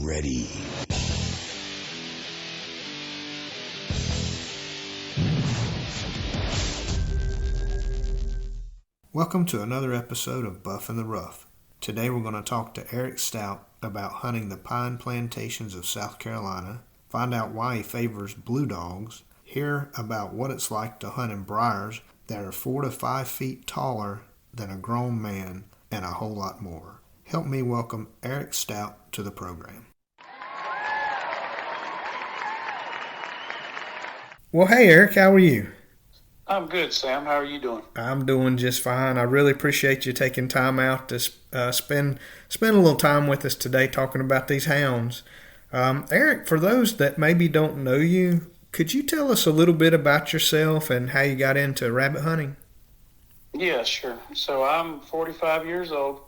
ready. Welcome to another episode of Buff in the Rough. Today we're going to talk to Erik Stout about hunting the pine plantations of South Carolina, find out why he favors blue dogs, hear about what it's like to hunt in briars that are 4 to 5 feet taller than a grown man, and a whole lot more. Help me welcome Erik Stout to the program. Well, hey Erik, how are you? I'm good, Sam. How are you doing? I'm doing just fine. I really appreciate you taking time out to spend a little time with us today talking about these hounds. Erik, for those that maybe don't know you, could you tell us a little bit about yourself and how you got into rabbit hunting? Yeah, sure. So I'm 45 years old.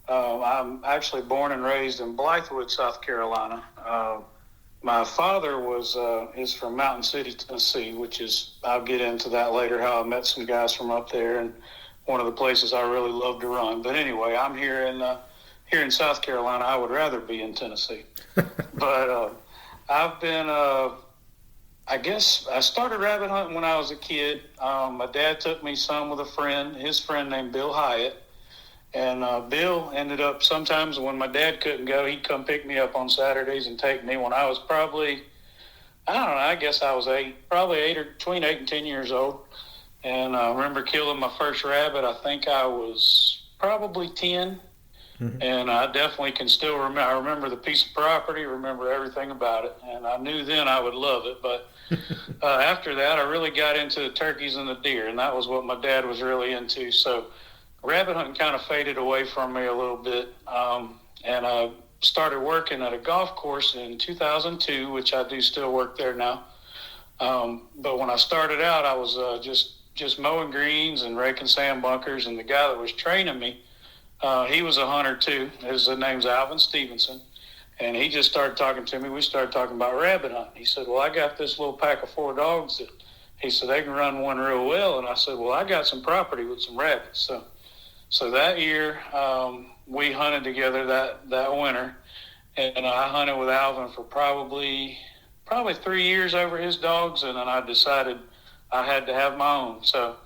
I'm actually born and raised in Blythewood, South Carolina. My father is from Mountain City, Tennessee, which is, I'll get into that later, how I met some guys from up there, and one of the places I really love to run. But anyway, I'm here in South Carolina. I would rather be in Tennessee. But I've been, I guess I started rabbit hunting when I was a kid. My dad took me some with a friend, his friend named Bill Hyatt. And Bill ended up, sometimes when my dad couldn't go, he'd come pick me up on Saturdays and take me when I was probably, I don't know, I guess I was between 8 and 10 years old. And I remember killing my first rabbit. I think I was probably 10. Mm-hmm. And I definitely can still remember. I remember the piece of property, remember everything about it. And I knew then I would love it. But after that, I really got into the turkeys and the deer. And that was what my dad was really into. So rabbit hunting kind of faded away from me a little bit, and I started working at a golf course in 2002, which I do still work there now. But when I started out, I was just mowing greens and raking sand bunkers, and the guy that was training me, he was a hunter too. His name's Alvin Stevenson, and he just started talking to me. We started talking about rabbit hunting. He said, well, I got this little pack of 4 dogs that he said they can run one real well, and I said, well, I got some property with some rabbits. So that year, we hunted together that winter, and I hunted with Alvin for probably 3 years over his dogs, and then I decided I had to have my own. So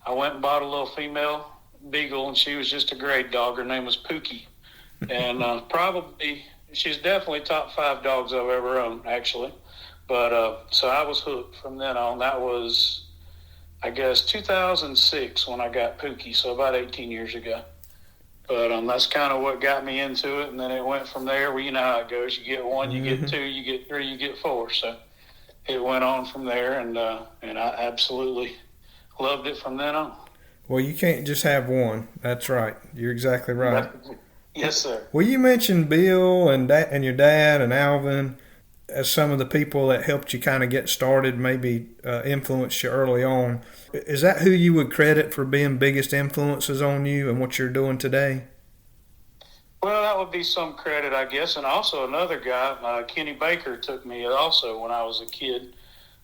I went and bought a little female beagle, and she was just a great dog. Her name was Pookie, and she's definitely top 5 dogs I've ever owned, actually. But so I was hooked from then on. That was, I guess, 2006 when I got Pookie, so about 18 years ago. But that's kind of what got me into it, and then it went from there. Well, you know how it goes. You get 1, you get 2, you get 3, you get 4. So it went on from there, and I absolutely loved it from then on. Well, you can't just have one. That's right. You're exactly right. Yes, sir. Well, you mentioned Bill and your dad and Alvin as some of the people that helped you kind of get started, maybe influenced you early on. Is that who you would credit for being biggest influences on you and what you're doing today? Well, that would be some credit, I guess. And also another guy, Kenny Baker, took me also when I was a kid.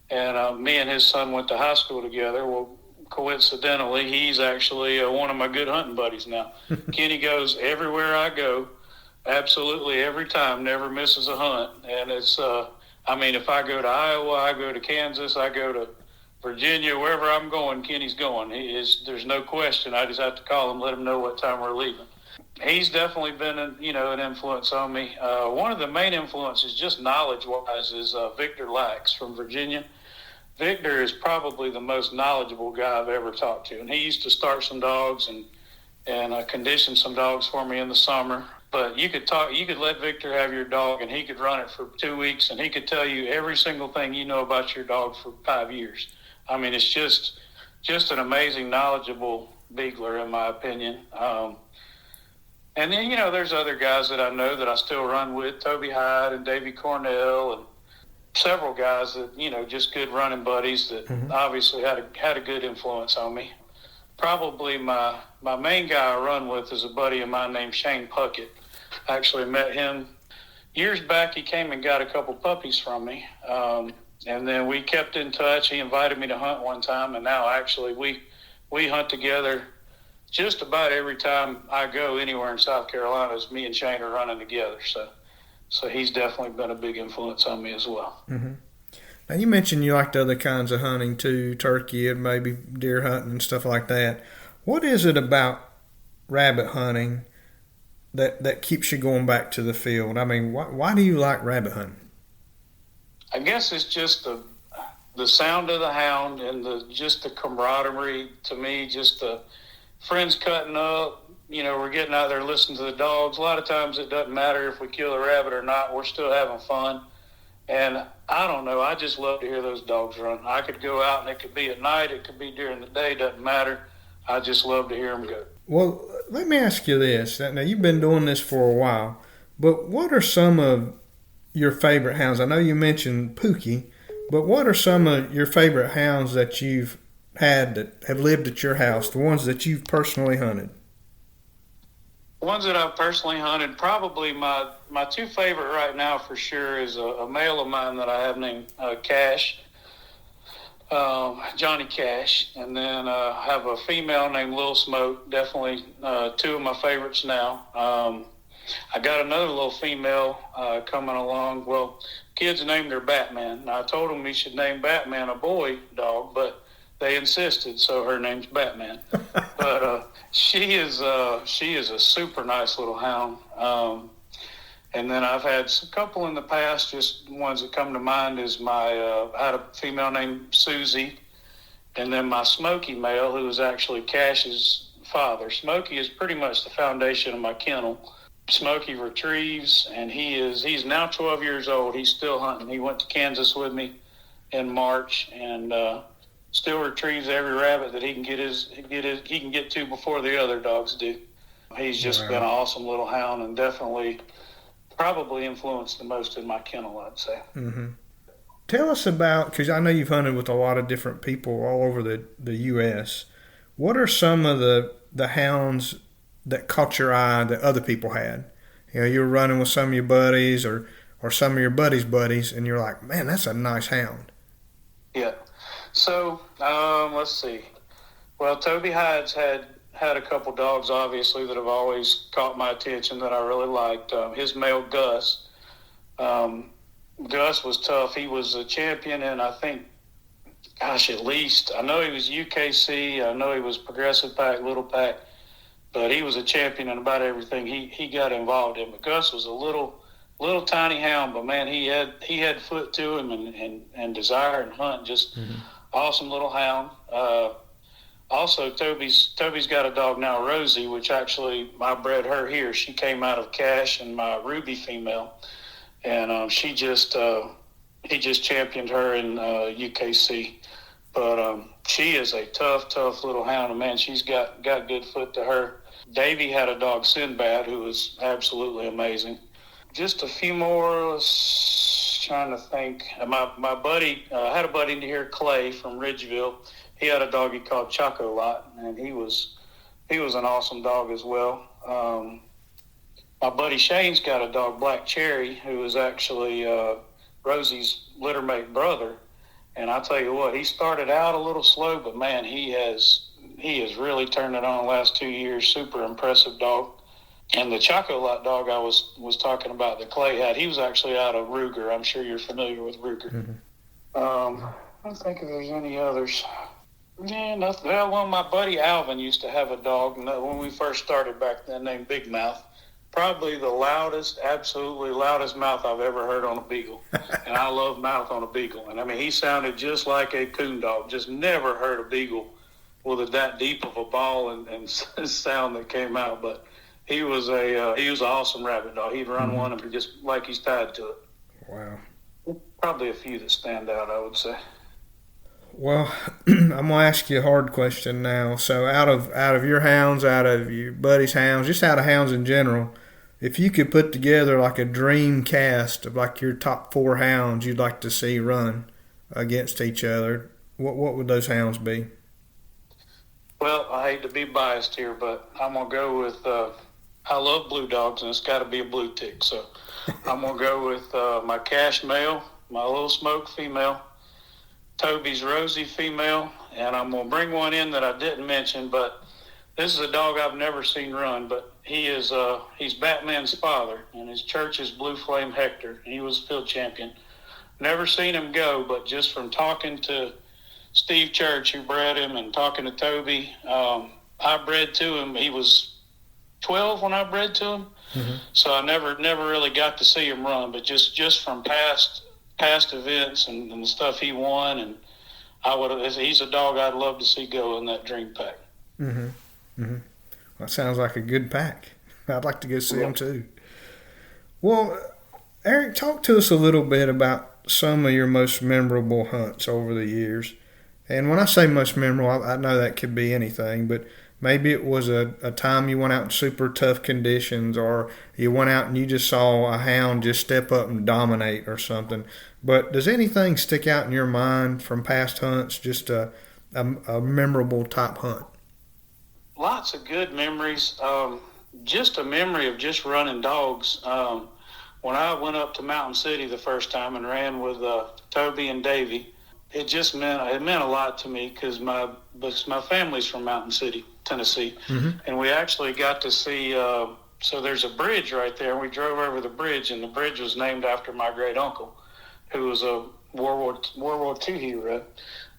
And me and his son went to high school together. Well, coincidentally, he's actually one of my good hunting buddies now. Kenny goes everywhere I go. Absolutely every time, never misses a hunt. And it's, if I go to Iowa, I go to Kansas, I go to Virginia, wherever I'm going, Kenny's going. There's no question. I just have to call him, let him know what time we're leaving. He's definitely been, an influence on me. One of the main influences, just knowledge-wise, is Victor Lax from Virginia. Victor is probably the most knowledgeable guy I've ever talked to. And he used to start some dogs and condition some dogs for me in the summer. But you could let Victor have your dog, and he could run it for 2 weeks, and he could tell you every single thing you know about your dog for 5 years. I mean, it's just an amazing, knowledgeable beagler, in my opinion. And then, there's other guys that I know that I still run with, Toby Hyde and Davey Cornell, and several guys that, just good running buddies that obviously had a good influence on me. Probably my main guy I run with is a buddy of mine named Shane Puckett. I actually met him years back. He came and got a couple puppies from me. And then we kept in touch. He invited me to hunt one time, and now actually we hunt together just about every time I go anywhere in South Carolina. It's me and Shane are running together. So he's definitely been a big influence on me as well. Mm-hmm. Now, you mentioned you liked other kinds of hunting too, turkey and maybe deer hunting and stuff like that. What is it about rabbit hunting that keeps you going back to the field? I mean, why do you like rabbit hunting? I guess it's just the sound of the hound and just the camaraderie. To me, just the friends cutting up. We're getting out there listening to the dogs. A lot of times it doesn't matter if we kill a rabbit or not. We're still having fun. And I don't know. I just love to hear those dogs run. I could go out, and it could be at night. It could be during the day. Doesn't matter. I just love to hear them go. Well, let me ask you this. Now, you've been doing this for a while, but what are some of your favorite hounds? I know you mentioned Pookie, but what are some of your favorite hounds that you've had that have lived at your house, the ones that you've personally hunted? Ones that I've personally hunted, probably my two favorite right now for sure is a male of mine that I have named Cash, Johnny Cash, and then I have a female named Lil Smoke, definitely two of my favorites now. I got another little female coming along. Well, kids named her Batman. Now, I told them we should name Batman a boy dog, but they insisted, so her name's Batman. But she is a super nice little hound. And then I've had a couple in the past. Just ones that come to mind is I had a female named Susie, and then my Smokey male, who is actually Cash's father. Smokey is pretty much the foundation of my kennel. Smokey retrieves, and he's now 12 years old. He's still hunting. He went to Kansas with me in March, and still retrieves every rabbit that he can get to before the other dogs do. He's just been an awesome little hound, and definitely probably influenced the most in my kennel, I'd say. Mm-hmm. Tell us about, because I know you've hunted with a lot of different people all over the U.S. What are some of the hounds that caught your eye that other people had? You were running with some of your buddies or some of your buddies' buddies, and you're like, man, that's a nice hound. Yeah. So, let's see. Well, Toby Hyde's had a couple dogs, obviously, that have always caught my attention that I really liked. His male, Gus. Gus was tough. He was a champion, and I think, at least, I know he was UKC. I know he was Progressive Pack, Little Pack, but he was a champion in about everything he got involved in. But Gus was a little tiny hound, but man, he had foot to him and desire and hunt. Just awesome little hound. Also, Toby's got a dog now, Rosie, which actually I bred her here. She came out of Cash and my Ruby female, and he just championed her in UKC. But she is a tough little hound, and man, she's got good foot to her. Davey had a dog, Sinbad, who was absolutely amazing. Just a few more. Trying to think. My buddy, I had a buddy here, Clay from Ridgeville. He had a dog he called Choco Lot, and he was an awesome dog as well. My buddy Shane's got a dog, Black Cherry, who is actually Rosie's littermate brother. And I tell you what, he started out a little slow, but man, he has really turned it on the last 2 years. Super impressive dog. And the Choco Lot dog I was talking about that Clay had, he was actually out of Ruger. I'm sure you're familiar with Ruger. Mm-hmm. I don't think if there's any others. Yeah, nothing. Well, my buddy Alvin used to have a dog when we first started back then named Big Mouth. Probably the absolutely loudest mouth I've ever heard on a beagle. And I love mouth on a beagle. And I mean, he sounded just like a coon dog. Just never heard a beagle with that deep of a bawl and sound that came out. But he was an awesome rabbit dog. He'd run one and just like he's tied to it. Wow. Probably a few that stand out, I would say. Well, I'm going to ask you a hard question now. So out of your hounds, out of your buddy's hounds, just out of hounds in general, if you could put together like a dream cast of like your top 4 hounds you'd like to see run against each other, what would those hounds be? Well, I hate to be biased here, but I'm going to go with I love blue dogs, and it's got to be a blue tick. So I'm going to go with my Cash male, my Little Smoke female, Toby's Rosie female, and I'm going to bring one in that I didn't mention, but this is a dog I've never seen run, but he's Batman's father, and his church is Blue Flame Hector. He was field champion. Never seen him go, but just from talking to Steve Church, who bred him, and talking to Toby, I bred to him. He was 12 when I bred to him, so I never really got to see him run. But just from past events and the stuff he won, and he's a dog I'd love to see go in that Dream Pack. Well, that sounds like a good pack. I'd like to go see him too. Well, Erik, talk to us a little bit about some of your most memorable hunts over the years. And when I say most memorable, I know that could be anything, but maybe it was a time you went out in super tough conditions, or you went out and you just saw a hound just step up and dominate or something. But does anything stick out in your mind from past hunts, just a memorable type hunt? Lots of good memories. Just a memory of just running dogs. When I went up to Mountain City the first time and ran with Toby and Davey, it meant a lot to me because my family's from Mountain City, Tennessee, and we actually got to see. So there's a bridge right there, and we drove over the bridge, and the bridge was named after my great uncle, who was a World War II hero.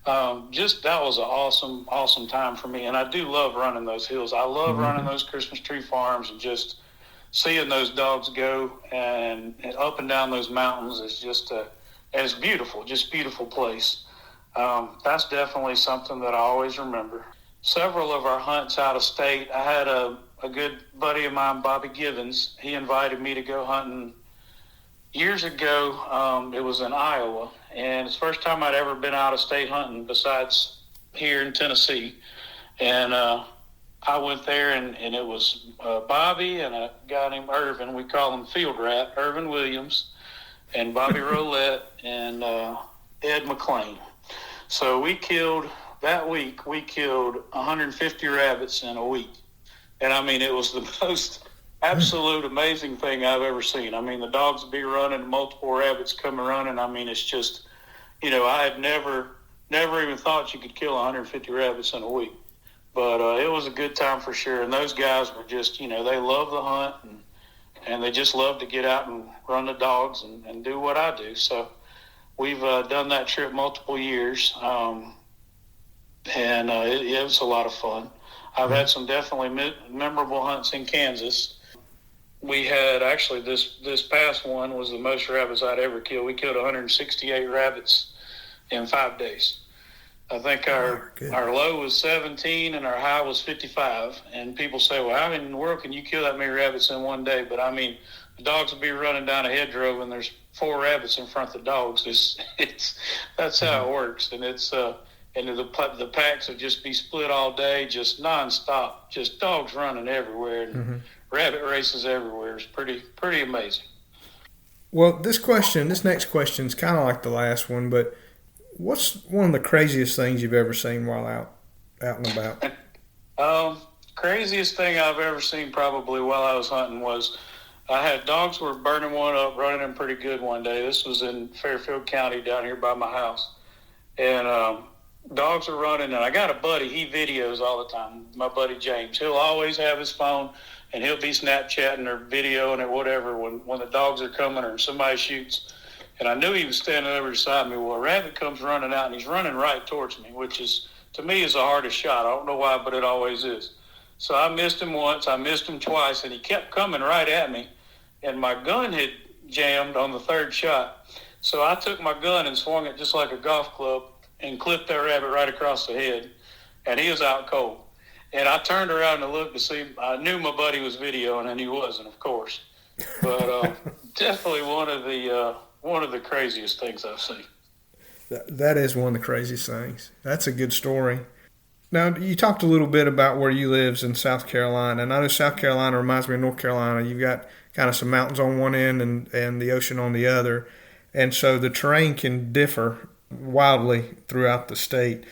That was an awesome time for me, and I do love running those hills. I love running those Christmas tree farms, and just seeing those dogs go and up and down those mountains is just it's beautiful, just beautiful place. That's definitely something that I always remember. Several of our hunts out of state, I had a good buddy of mine, Bobby Givens. He invited me to go hunting years ago. It was in Iowa, and it's the first time I'd ever been out of state hunting besides here in Tennessee. And I went there, and it was Bobby and a guy named Irvin. We call him Field Rat, Irvin Williams, and Bobby Roulette, and Ed McLean. So that week, we killed 150 rabbits in a week. And, I mean, it was the most absolute amazing thing I've ever seen. I mean, the dogs would be running, multiple rabbits coming running. I mean, it's just, I had never even thought you could kill 150 rabbits in a week. But it was a good time for sure. And those guys were just, they love the hunt, and they just love to get out and run the dogs and do what I do. So we've done that trip multiple years, and it was a lot of fun. I've had some definitely memorable hunts in Kansas. We had actually this past one was the most rabbits I'd ever killed. We killed 168 rabbits in 5 days. I think our low was 17 and our high was 55. And people say, well, how in the world can you kill that many rabbits in one day? But I mean, the dogs will be running down a hedgerow and there's 4 rabbits in front of the dogs. That's how it works. And the packs would just be split all day, just nonstop, just dogs running everywhere and rabbit races everywhere. It's pretty amazing. Well, this next question is kind of like the last one, but what's one of the craziest things you've ever seen while out and about? Craziest thing I've ever seen probably while I was hunting was I had dogs were burning one up, running them pretty good one day. This was in Fairfield County down here by my house. And dogs are running, and I got a buddy, he videos all the time, my buddy James. He'll always have his phone, and he'll be Snapchatting or videoing or whatever when the dogs are coming or somebody shoots. And I knew he was standing over beside me. Well, a rabbit comes running out, and he's running right towards me, which is, to me, is the hardest shot. I don't know why, but it always is. So I missed him once, I missed him twice, and he kept coming right at me. And my gun had jammed on the third shot. So I took my gun and swung it just like a golf club and clipped that rabbit right across the head. And he was out cold. And I turned around and looked to see. I knew my buddy was videoing, and he wasn't, of course. But definitely one of the craziest things I've seen. That is one of the craziest things. That's a good story. Now, you talked a little bit about where you live in South Carolina. And I know South Carolina reminds me of North Carolina. You've got kind of some mountains on one end and the ocean on the other. And so the terrain can differ wildly throughout the state.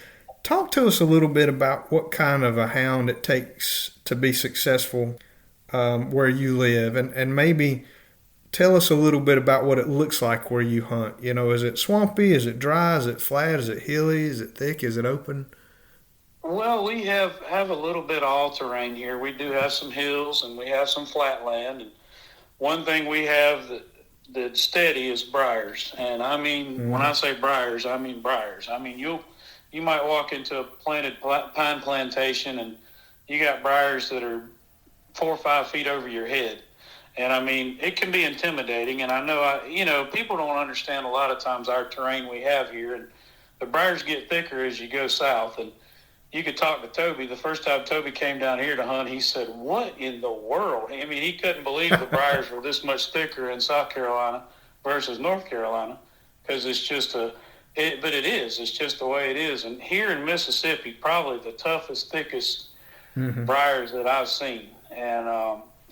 Talk to us a little bit about what kind of a hound it takes to be successful where you live. And maybe tell us a little bit about what it looks like where you hunt. Is it swampy? Is it dry? Is it flat? Is it hilly? Is it thick? Is it open? Well, we have a little bit of all terrain here. We do have some hills and we have some flat land. And one thing we have that's steady is briars. And I mean, when I say briars, I mean briars. I mean, you might walk into a planted pine plantation and you got briars that are 4 or 5 feet over your head. And I mean, it can be intimidating. And I know, people don't understand a lot of times our terrain we have here. And the briars get thicker as you go south. And you could talk to Toby. The first time Toby came down here to hunt, he said, "What in the world?" I mean, he couldn't believe the briars were this much thicker in South Carolina versus North Carolina, because it's just but it is. It's just the way it is. And here in Mississippi, probably the toughest, thickest briars that I've seen. And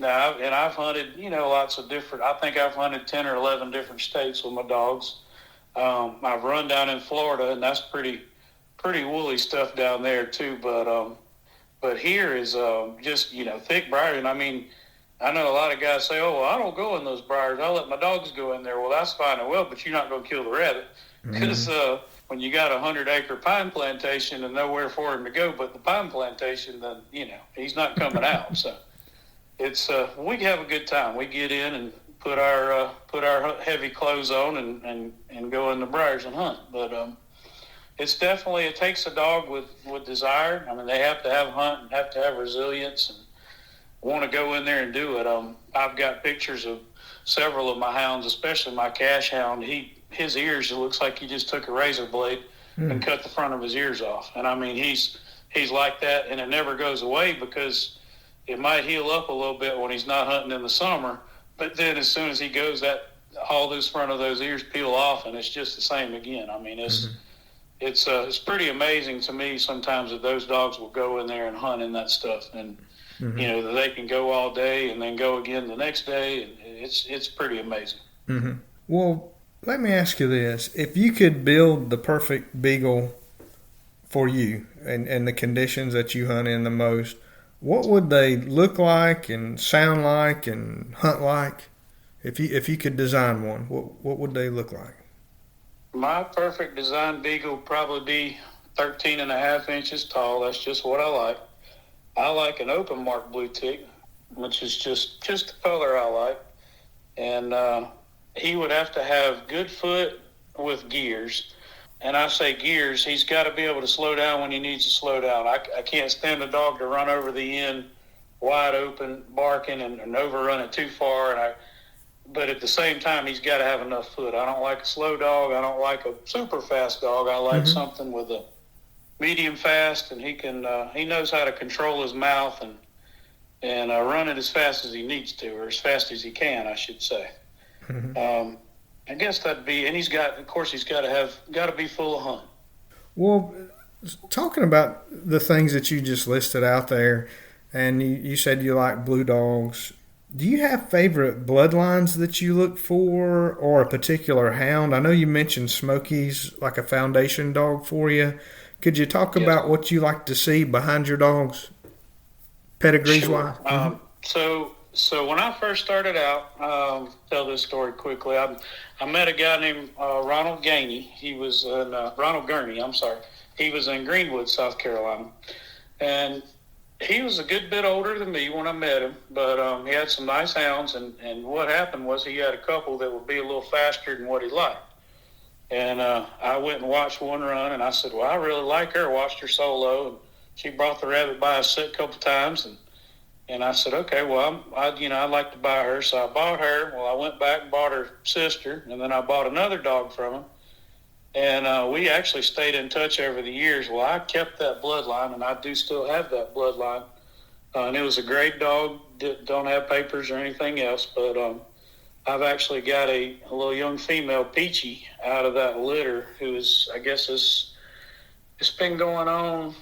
I've hunted, lots of different. I think I've hunted 10 or 11 different states with my dogs. I've run down in Florida, and that's pretty woolly stuff down there too. But here is just thick briar. And I mean, I know a lot of guys say, "Oh, well, I don't go in those briars. I let my dogs go in there." Well, that's fine and well, but you're not going to kill the rabbit, because when you got a 100-acre pine plantation and nowhere for him to go but the pine plantation, then he's not coming out. So it's we have a good time. We get in and put our heavy clothes on and go in the briars and hunt. But it's definitely, it takes a dog with desire. I mean, they have to have hunt and have to have resilience and want to go in there and do it. I've got pictures of several of my hounds, especially my cash hound. His ears, it looks like he just took a razor blade and cut the front of his ears off. And I mean, he's like that, and it never goes away, because it might heal up a little bit when he's not hunting in the summer, but then as soon as he goes, all those front of those ears peel off, and it's just the same again. I mean, it's pretty amazing to me sometimes that those dogs will go in there and hunt in that stuff, and that they can go all day and then go again the next day, and it's pretty amazing. Well, let me ask you this: if you could build the perfect beagle for you and the conditions that you hunt in the most, what would they look like and sound like and hunt like? If you could design one, what would they look like? My perfect design beagle would probably be 13 and a half inches tall. That's just what I like. I like an open mark blue tick, which is just the color I like. And he would have to have good foot with gears. And I say gears, he's got to be able to slow down when he needs to slow down. I can't stand a dog to run over the end wide open, barking and overrun it too far. But at the same time, he's got to have enough foot. I don't like a slow dog. I don't like a super fast dog. I like something with a medium fast, and he knows how to control his mouth and run it as fast as he needs to, or as fast as he can, I should say. I guess that'd be, and he's got to be full of hunt. Well, talking about the things that you just listed out there, and you said you like blue dogs. Do you have favorite bloodlines that you look for, or a particular hound? I know you mentioned Smokey's like a foundation dog for you. Could you talk about what you like to see behind your dogs, pedigrees wise? So when I first started out, tell this story quickly. I met a guy named Ronald Gainey. He was Ronald Gurney. I'm sorry. He was in Greenwood, South Carolina, and he was a good bit older than me when I met him. But he had some nice hounds, and what happened was he had a couple that would be a little faster than what he liked. And I went and watched one run, and I said, "Well, I really like her." Watched her solo, and she brought the rabbit by us a couple times, and I said, "Okay, well, I'd like to buy her." So I bought her. Well, I went back and bought her sister, and then I bought another dog from him. And we actually stayed in touch over the years. Well, I kept that bloodline, and I do still have that bloodline. And it was a great dog. Don't have papers or anything else, but I've actually got a little young female, Peachy, out of that litter, who is, I guess it's been going on,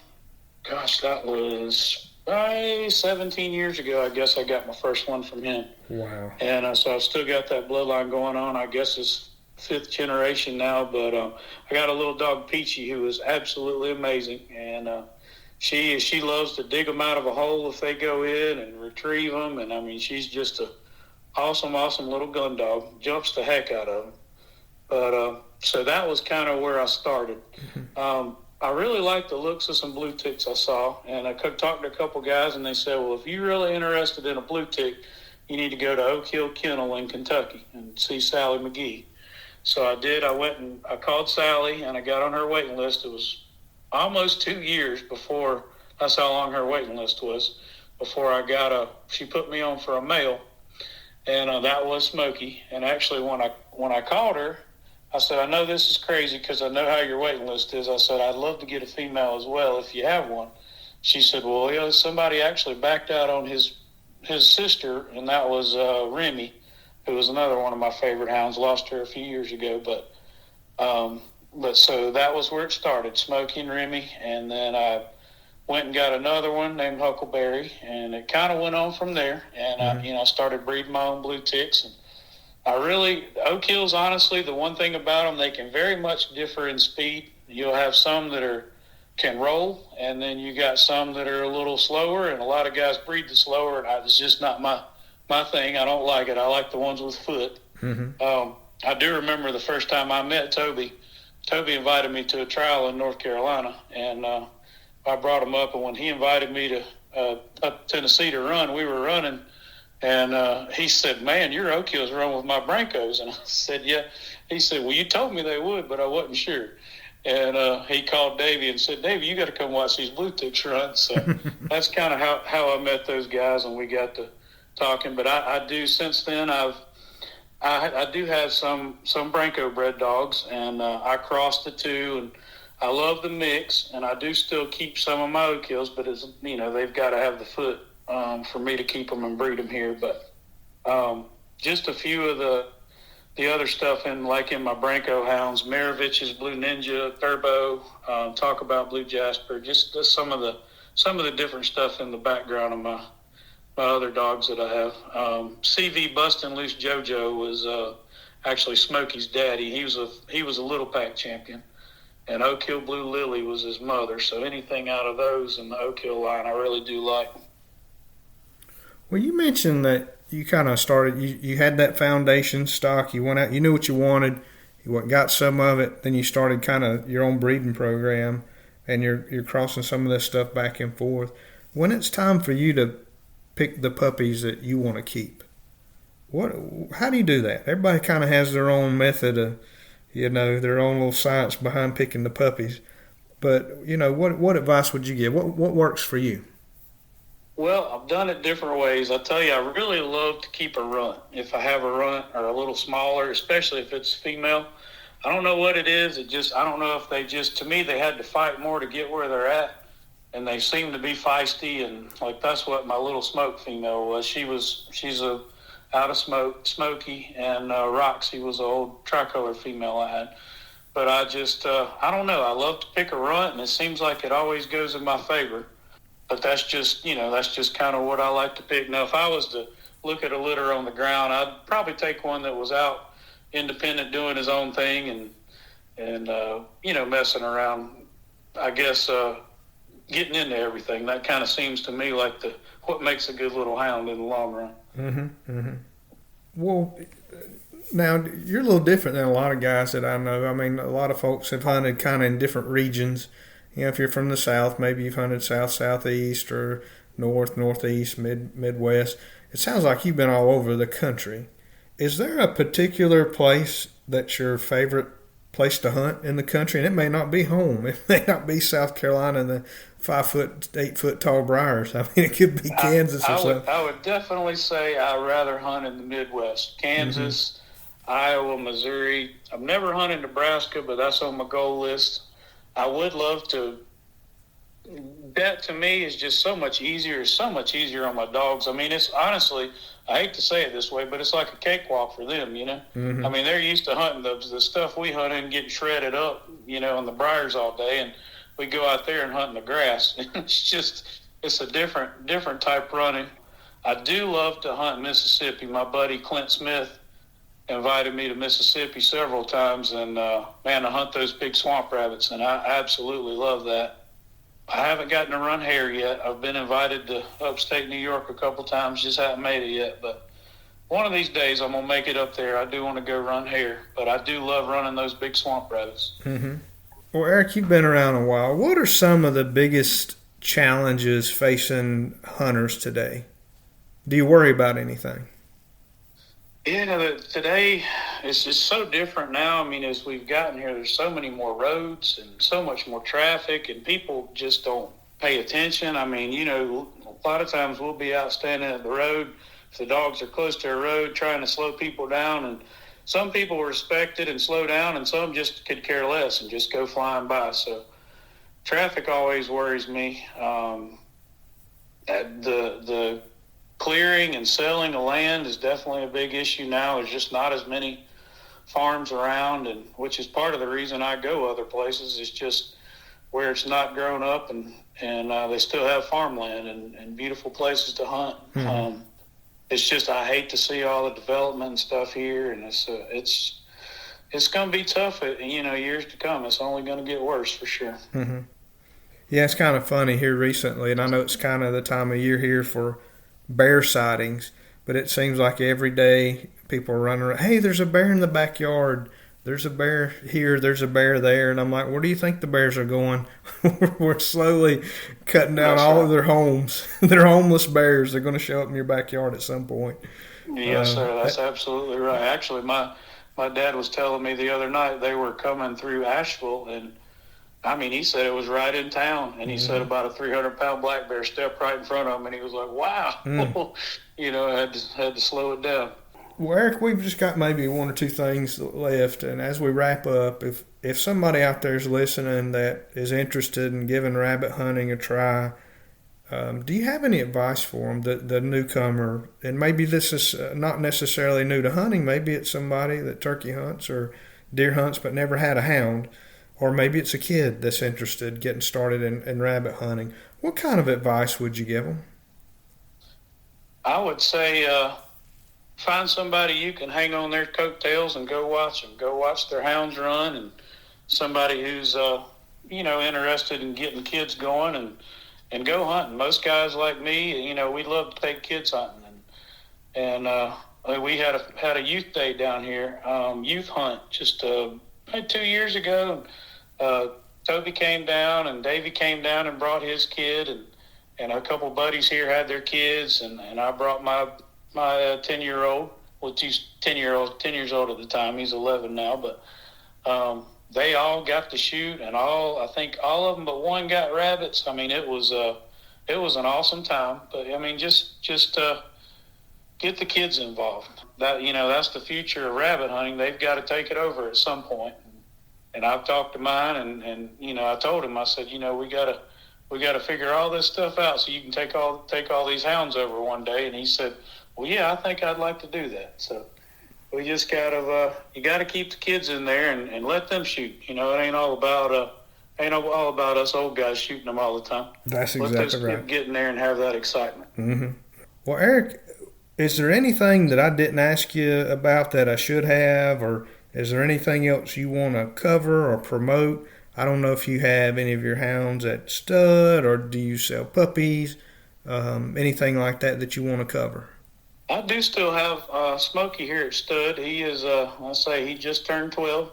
gosh, that was 17 years ago, I guess I got my first one from him. Wow. And so I've still got that bloodline going on. I guess it's 5th generation now, but I got a little dog, Peachy, who is absolutely amazing. And she loves to dig them out of a hole if they go in and retrieve them. And, I mean, she's just a awesome little gun dog. Jumps the heck out of them. But so that was kind of where I started. I really liked the looks of some blue ticks I saw, and I could talk to a couple guys, and they said, well, if you're really interested in a blue tick, you need to go to Oak Hill Kennel in Kentucky and see Sally McGee. So I did. I went and I called Sally, and I got on her waiting list. It was almost 2 years before, that's how long her waiting list was, before she put me on for a male, and that was Smokey. And actually, when I called her, I said, I know this is crazy because I know how your waiting list is. I said, I'd love to get a female as well if you have one. She said, well, somebody actually backed out on his sister, and that was Remy, who was another one of my favorite hounds. Lost her a few years ago, but so that was where it started, Smokey and Remy, and then I went and got another one named Huckleberry, and it kind of went on from there. And I started breeding my own blue ticks. And Oak Hills, honestly, the one thing about them, they can very much differ in speed. You'll have some that can roll, and then you got some that are a little slower, and a lot of guys breed the slower, and it's just not my thing. I don't like it. I like the ones with foot. Mm-hmm. I do remember the first time I met Toby. Toby invited me to a trial in North Carolina, and I brought him up, and when he invited me to up Tennessee to run, we were running, and he said, man, your Oak Hills run with my Brancos. And I said, yeah. He said, well, you told me they would, but I wasn't sure. And he called Davey and said, Davey, you got to come watch these blue ticks run. So that's kind of how I met those guys, and we got to talking. But I do, since then, I do have some Branco bred dogs, and I crossed the two, and I love the mix, and I do still keep some of my Oak Hills, but they've got to have the foot for me to keep them and breed them here. But just a few of the other stuff in my Branco hounds, Maravich's Blue Ninja, Turbo, talk about Blue Jasper, just some of the different stuff in the background of my other dogs that I have. CV Bustin' Loose JoJo was actually Smokey's daddy. He was a little pack champion, and Oak Hill Blue Lily was his mother. So anything out of those in the Oak Hill line, I really do like. Well, you mentioned that you kind of started, you had that foundation stock, you went out, you knew what you wanted, you got some of it, then you started kind of your own breeding program, and you're crossing some of this stuff back and forth. When it's time for you to pick the puppies that you want to keep, how do you do that? Everybody kind of has their own method of, their own little science behind picking the puppies. But, what advice would you give? What works for you? Well, I've done it different ways. I tell you, I really love to keep a runt. If I have a runt or a little smaller, especially if it's female, I don't know what it is. I don't know if to me, they had to fight more to get where they're at. And they seem to be feisty. And that's what my little Smoke female was. She's out of Smoky, and Roxy was an old tricolor female I had. But I don't know. I love to pick a runt, and it seems like it always goes in my favor. But that's just kind of what I like to pick. Now, if I was to look at a litter on the ground, I'd probably take one that was out independent, doing his own thing, and messing around, I guess, getting into everything. That kind of seems to me like what makes a good little hound in the long run. Mm-hmm, mm-hmm. Well, now, you're a little different than a lot of guys that I know. I mean, a lot of folks have hunted kind of in different regions. If you're from the South, maybe you've hunted South, Southeast, or North, Northeast, Midwest. It sounds like you've been all over the country. Is there a particular place that's your favorite place to hunt in the country? And it may not be home. It may not be South Carolina and the 5-foot, 8-foot tall briars. I mean, it could be Kansas or something. I would definitely say I'd rather hunt in the Midwest. Kansas, Iowa, Missouri. I've never hunted Nebraska, but that's on my goal list. I would love to. That to me is just so much easier on my dogs. I mean, it's honestly, I hate to say it this way, but it's like a cakewalk for them, Mm-hmm. I mean, they're used to hunting the stuff we hunt and getting shredded up, in the briars all day, and we go out there and hunt in the grass. It's a different type running. I do love to hunt Mississippi. My buddy Clint Smith invited me to Mississippi several times, and to hunt those big swamp rabbits, and I absolutely love that. I haven't gotten to run hare yet. I've been invited to upstate New York a couple times, just haven't made it yet, but one of these days I'm going to make it up there. I do want to go run hare, but I do love running those big swamp rabbits. Mm-hmm. Well, Eric, you've been around a while. What are some of the biggest challenges facing hunters today? Do you worry about anything? Today it's just so different now. I mean, as we've gotten here, there's so many more roads and so much more traffic, and people just don't pay attention. I mean, a lot of times we'll be out standing at the road if the dogs are close to a road trying to slow people down, and some people respect it and slow down, and some just could care less and just go flying by. So traffic always worries me. The clearing and selling of land is definitely a big issue now. There's just not as many farms around, and which is part of the reason I go other places. Is just where it's not grown up, and they still have farmland and beautiful places to hunt. Mm-hmm. It's just I hate to see all the development and stuff here, and it's going to be tough. Years to come. It's only going to get worse for sure. Mm-hmm. Yeah, it's kind of funny here recently, and I know it's kind of the time of year here for bear sightings, but it seems like every day people are running around, hey, there's a bear in the backyard, there's a bear here, there's a bear there, and I'm like, where do you think the bears are going? We're slowly cutting down all of their homes. They're homeless bears. They're going to show up in your backyard at some point. Yes, sir, that's absolutely right. Actually, my dad was telling me the other night they were coming through Asheville, and I mean, he said it was right in town, and he said about a 300-pound black bear stepped right in front of him, and he was like, wow. I had to slow it down. Well, Eric, we've just got maybe one or two things left, and as we wrap up, if somebody out there is listening that is interested in giving rabbit hunting a try, do you have any advice for them, the newcomer? And maybe this is not necessarily new to hunting. Maybe it's somebody that turkey hunts or deer hunts but never had a hound. Or maybe it's a kid that's interested getting started in rabbit hunting. What kind of advice would you give them? I would say find somebody you can hang on their coattails and go watch them. Go watch their hounds run, and somebody who's interested in getting kids going and go hunting. Most guys like me, we love to take kids hunting, and we had a youth day down here, youth hunt just 2 years ago. Toby came down and Davey came down and brought his kid, and a couple buddies here had their kids, and I brought my 10-year-old, which he's 10 years old at the time. He's 11 now, but they all got to shoot, and I think all of them but one got rabbits. I mean, it was an awesome time. But I mean, just get the kids involved. That's the future of rabbit hunting. They've got to take it over at some point. And I've talked to mine, and I told him, I said, we gotta figure all this stuff out so you can take all these hounds over one day. And he said, well, yeah, I think I'd like to do that. So we just you gotta keep the kids in there and let them shoot. It ain't all about us old guys shooting them all the time. That's exactly right. Let those kids get in there and have that excitement. Mm-hmm. Well, Eric, is there anything that I didn't ask you about that I should have, or is there anything else you want to cover or promote? I don't know if you have any of your hounds at stud, or do you sell puppies? Anything like that you want to cover? I do still have Smokey here at stud. He is, he just turned 12.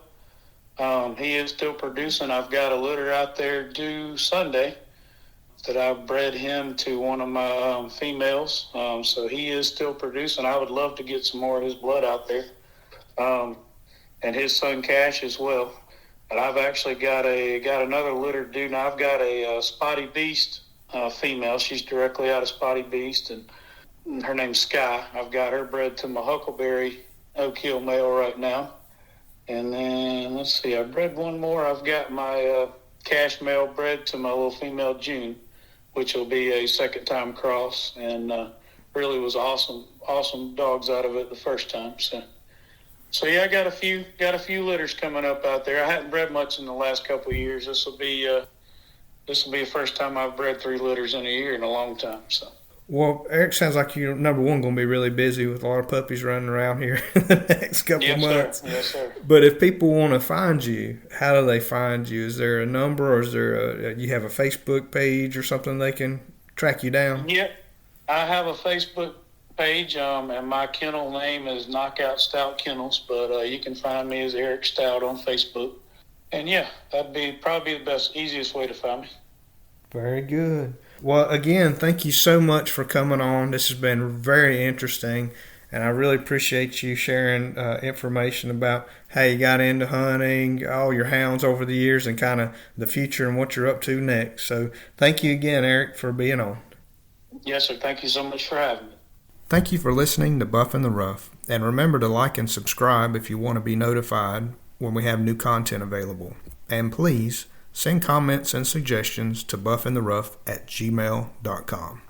He is still producing. I've got a litter out there due Sunday that I've bred him to one of my females. So he is still producing. I would love to get some more of his blood out there. And his son Cash as well. But I've actually got another litter due. Now I've got a Spotty Beast female. She's directly out of Spotty Beast, and her name's Sky. I've got her bred to my Huckleberry Oak Hill male right now. And then, let's see, I bred one more. I've got my Cash male bred to my little female June, which will be a second-time cross, and really was awesome dogs out of it the first time. So yeah, I got a few litters coming up out there. I hadn't bred much in the last couple of years. This will be the first time I've bred 3 litters in a year in a long time. So. Well, Eric, sounds like you're, number one, going to be really busy with a lot of puppies running around here the next couple of months. Yes, sir. But if people want to find you, how do they find you? Is there a number, or is there you have a Facebook page or something they can track you down? Yeah, I have a Facebook page, and my kennel name is Knockout Stout Kennels, but you can find me as Erik Stout on Facebook. And yeah, that'd be probably the best, easiest way to find me. Very good. Well, again, thank you so much for coming on. This has been very interesting, and I really appreciate you sharing information about how you got into hunting, all your hounds over the years, and kind of the future and what you're up to next. So thank you again, Erik, for being on. Yes, sir. Thank you so much for having me. Thank you for listening to Buff in the Rough, and remember to like and subscribe if you want to be notified when we have new content available. And please send comments and suggestions to buffintherough@gmail.com.